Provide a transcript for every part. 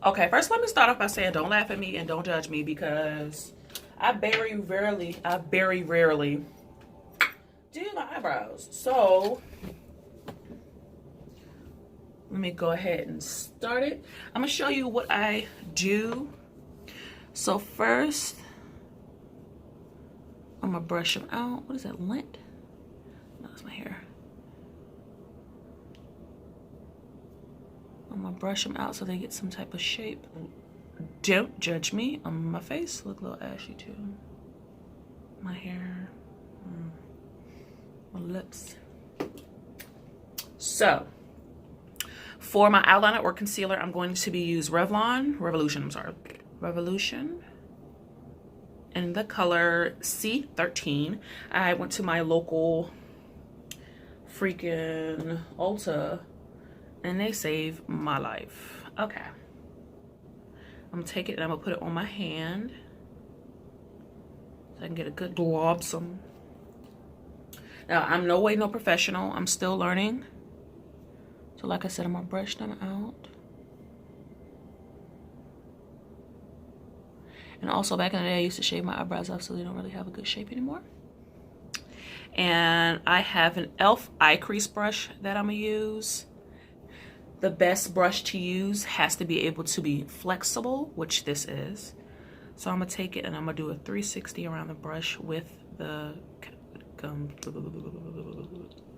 Okay, first let me start off by saying don't laugh at me and don't judge me, because I very rarely do my eyebrows. So let me go ahead and start it. I'm gonna show you what I do. So first, I'm gonna brush them out. What is that, lint? No, that's my hair. I'm gonna brush them out so they get some type of shape. Don't judge me. My face look a little ashy too. My hair, my lips. So for my eyeliner or concealer, I'm going to be use Revolution in the color C13. I went to my local freaking Ulta and they saved my life. Okay, I'm gonna take it and I'm gonna put it on my hand so I can get a good glob some. Now, I'm no way no professional. I'm still learning. So like I said, I'm gonna brush them out. And also back in the day, I used to shave my eyebrows off so they don't really have a good shape anymore. And I have an e.l.f. eye crease brush that I'm gonna use. The best brush to use has to be able to be flexible, which this is. So I'm gonna take it and I'm gonna do a 360 around the brush with the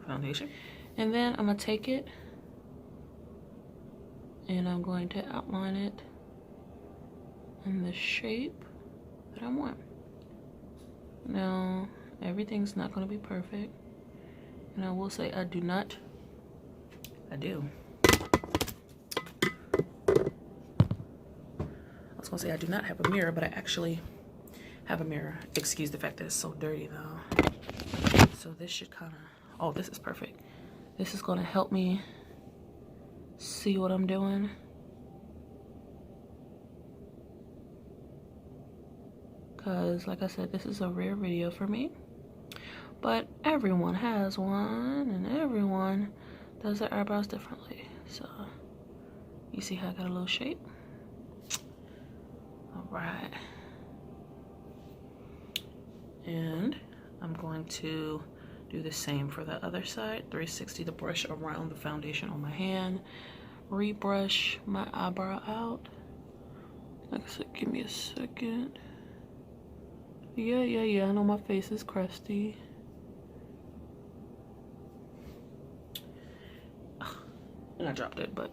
foundation. And then I'm gonna take it and I'm going to outline it in the shape that I want. Now, everything's not gonna be perfect. And I will say I do. I was gonna say I do not have a mirror, but I actually have a mirror. Excuse the fact that it's so dirty though. So this should kind of, oh, this is perfect. This is gonna help me see what I'm doing. Cause like I said, this is a rare video for me, but everyone has one and everyone does their eyebrows differently. So you see how I got a little shape? Right, and I'm going to do the same for the other side. 360 the brush around the foundation on my hand, rebrush my eyebrow out. Like I said, give me a second. Yeah, I know my face is crusty. And I dropped it, but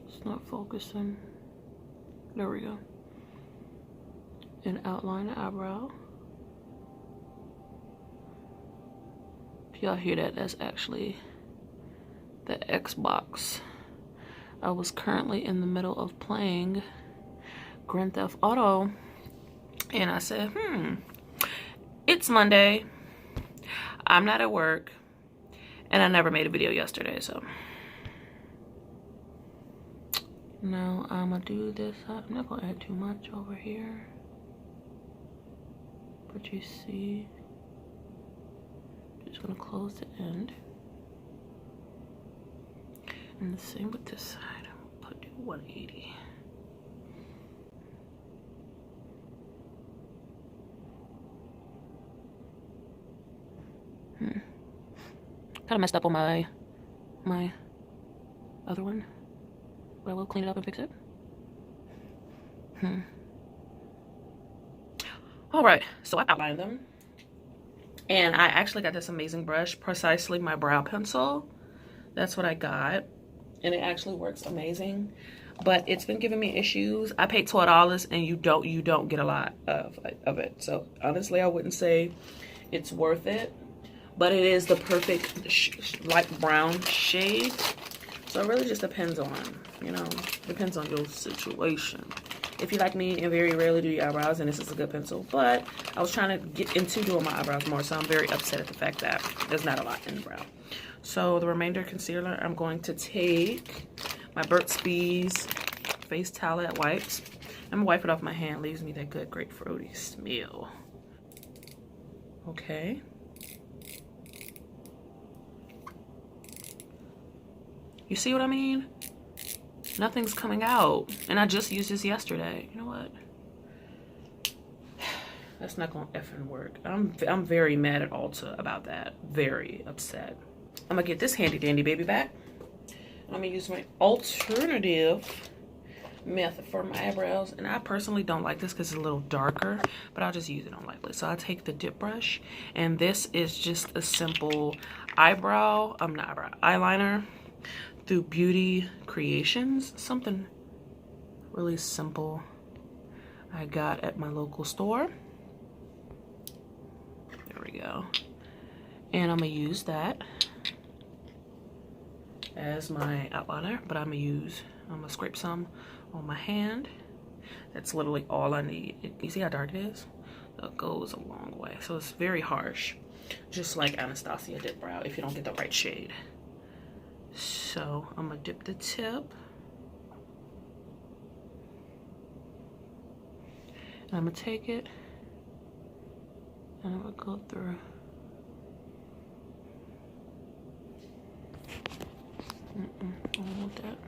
it's not focusing. There we go. And outline the eyebrow. If y'all hear that, that's actually the Xbox. I was currently in the middle of playing Grand Theft Auto and I said, it's Monday, I'm not at work, and I never made a video yesterday, so now I'm gonna do this. I'm not gonna add too much over here, but you see, just gonna close the end. And the same with this side. I'm gonna do 180. Kind of messed up on my other one, but I will clean it up and fix it. All right, so I outlined them, and I actually got this amazing brush, precisely my brow pencil. That's what I got, and it actually works amazing. But it's been giving me issues. I paid $12, and you don't get a lot of it. So honestly, I wouldn't say it's worth it. But it is the perfect light brown shade. So it really just depends on, depends on your situation. If you like me and very rarely do your eyebrows, then this is a good pencil. But I was trying to get into doing my eyebrows more, so I'm very upset at the fact that there's not a lot in the brow. So the remainder concealer, I'm going to take my Burt's Bees Face Towelette wipes. I'm gonna wipe it off my hand. Leaves me that good grapefruity smell. Okay. You see what I mean? Nothing's coming out. And I just used this yesterday. You know what? That's not gonna effing work. I'm very mad at Ulta about that. Very upset. I'm gonna get this handy dandy baby back. I'm gonna use my alternative method for my eyebrows, and I personally don't like this because it's a little darker, but I'll just use it on lightly. So I take the dip brush, and this is just a simple eyeliner through Beauty Creations. Something really simple I got at my local store. There we go. And I'm gonna use that as my outliner, but I'm gonna scrape some on my hand. That's literally all I need. You see how dark it is? It goes a long way. So it's very harsh, just like Anastasia dip brow if you don't get the right shade. So I'm gonna dip the tip. And I'm gonna take it and I'm gonna go through. I don't want that.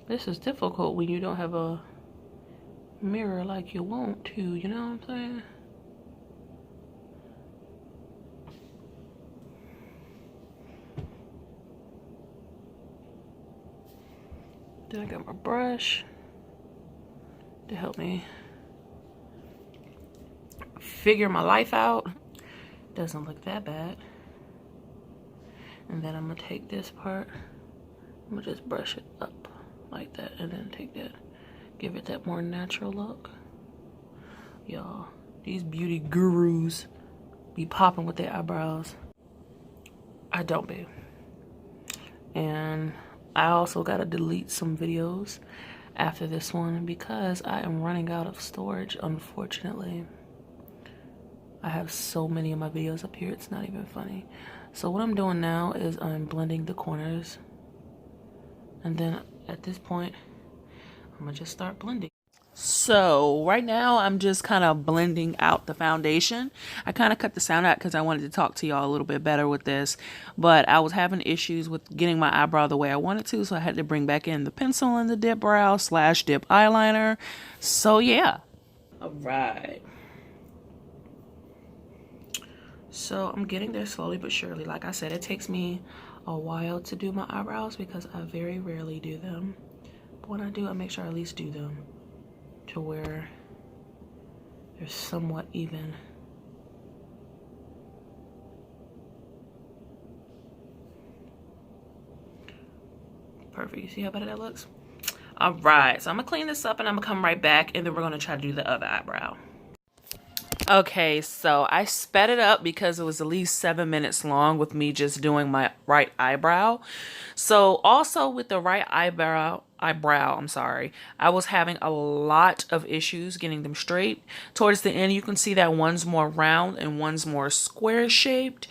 This is difficult when you don't have a mirror like you want to, you know what I'm saying? Then I got my brush to help me figure my life out. Doesn't look that bad. And then I'm gonna take this part, I'm gonna just brush it up like that, and then take that, give it that more natural look. Y'all, these beauty gurus be popping with their eyebrows. I don't be. And I also gotta delete some videos after this one because I am running out of storage, unfortunately. I have so many of my videos up here, it's not even funny. So what I'm doing now is I'm blending the corners, and then at this point I'm gonna just start blending. So right now I'm just kind of blending out the foundation. I kind of cut the sound out because I wanted to talk to y'all a little bit better with this, but I was having issues with getting my eyebrow the way I wanted to, so I had to bring back in the pencil and the dip brow / dip eyeliner. So yeah. All right. So I'm getting there slowly but surely. Like I said, it takes me a while to do my eyebrows because I very rarely do them. But when I do, I make sure I at least do them to where they're somewhat even. Perfect. You see how better that looks? All right. So I'm gonna clean this up and I'm gonna come right back, and then we're gonna try to do the other eyebrow. Okay, so I sped it up because it was at least 7 minutes long with me just doing my right eyebrow. So also with the right eyebrow, I was having a lot of issues getting them straight. Towards the end, you can see that one's more round and one's more square shaped.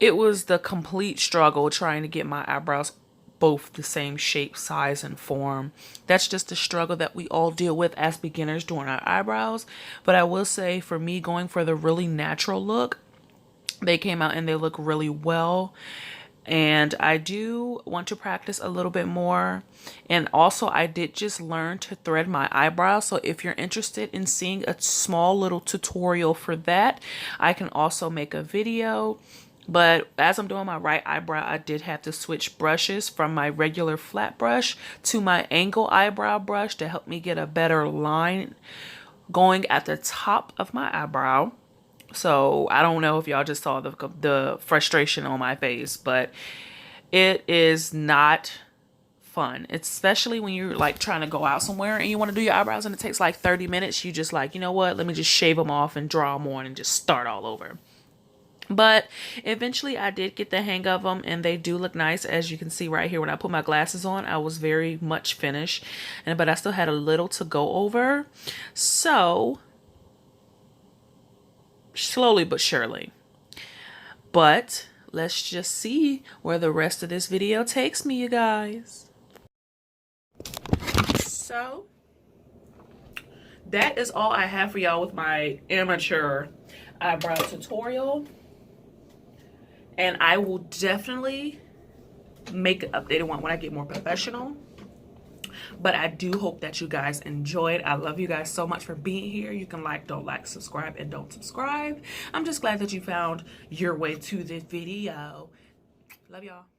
It was the complete struggle trying to get my eyebrows both the same shape, size, and form. That's just a struggle that we all deal with as beginners doing our eyebrows. But I will say, for me, going for the really natural look, they came out and they look really well. And I do want to practice a little bit more. And also, I did just learn to thread my eyebrows. So if you're interested in seeing a small little tutorial for that, I can also make a video. But as I'm doing my right eyebrow, I did have to switch brushes from my regular flat brush to my angle eyebrow brush to help me get a better line going at the top of my eyebrow. So I don't know if y'all just saw the frustration on my face, but it is not fun, especially when you're like trying to go out somewhere and you want to do your eyebrows and it takes like 30 minutes. You just like, you know what, let me just shave them off and draw them on and just start all over. But eventually I did get the hang of them, and they do look nice. As you can see right here, when I put my glasses on, I was very much finished, but I still had a little to go over. So slowly but surely. But let's just see where the rest of this video takes me, you guys. So that is all I have for y'all with my amateur eyebrow tutorial. And I will definitely make an updated one when I get more professional. But I do hope that you guys enjoyed. I love you guys so much for being here. You can like, don't like, subscribe, and don't subscribe. I'm just glad that you found your way to this video. Love y'all.